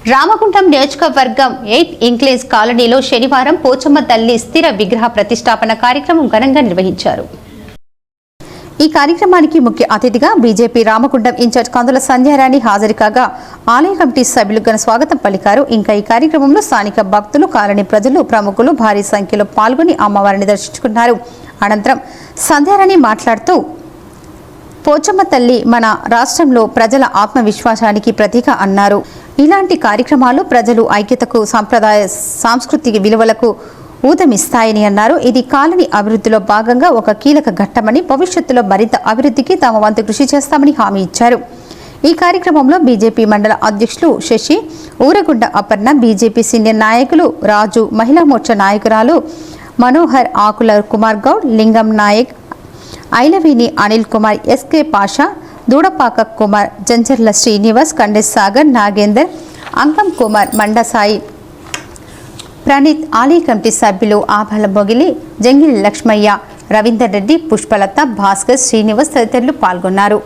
రామగుండం నియోజకవర్గం 8 ఇంక్లేజ్ కాలనీలో శనివారం పోచమ్మ తల్లి స్థిర విగ్రహ ప్రతిష్టాపన కార్యక్రమం ఘనంగా నిర్వహించారు. ఈ కార్యక్రమానికి ముఖ్య అతిథిగా బీజేపీ రామగుండం ఇన్ఛార్జ్ కందుల సంధ్యారాణి హాజరు కాగా ఆలయ కమిటీ సభ్యులు ఘన స్వాగతం పలికారు. ఇంకా ఈ కార్యక్రమంలో స్థానిక భక్తులు, కాలనీ ప్రజలు, ప్రముఖులు భారీ సంఖ్యలో పాల్గొని అమ్మవారిని దర్శించుకున్నారు. అనంతరం సంధ్యారాణి మాట్లాడుతూ పోచమ్మ తల్లి మన రాష్ట్రంలో ప్రజల ఆత్మవిశ్వాసానికి ప్రతీక అన్నారు. ఇలాంటి కార్యక్రమాలు ప్రజలు ఐక్యతకు, సంప్రదాయ సాంస్కృతిక విలువలకు ఊతమిస్తాయని అన్నారు. ఇది కాలనీ అభివృద్ధిలో భాగంగా ఒక కీలక ఘట్టమని, భవిష్యత్తులో మరింత అభివృద్ధికి తమ వంతు కృషి చేస్తామని హామీ ఇచ్చారు. ఈ కార్యక్రమంలో బీజేపీ మండల అధ్యక్షులు శశి, ఊరగుండ అపర్ణ, బీజేపీ సీనియర్ నాయకులు రాజు, మహిళా మోర్చా నాయకురాలు మనోహర్, ఆకుల కుమార్ గౌడ్, లింగం నాయక్, ఐలవేణి అనిల్ కుమార్, ఎస్కే పాషా, దూడపాక కుమార్, జంజర్ల శ్రీనివాస్, కండెస్ సాగర్, నాగేందర్, అంకం కుమార్, మండసాయి, ప్రణీత్, ఆలయ కమిటీ సభ్యులు ఆభాల మొగిలి, జంగిలి లక్ష్మయ్య, రవీందర్ రెడ్డి, పుష్పలత, భాస్కర్, శ్రీనివాస్ తదితరులు పాల్గొన్నారు.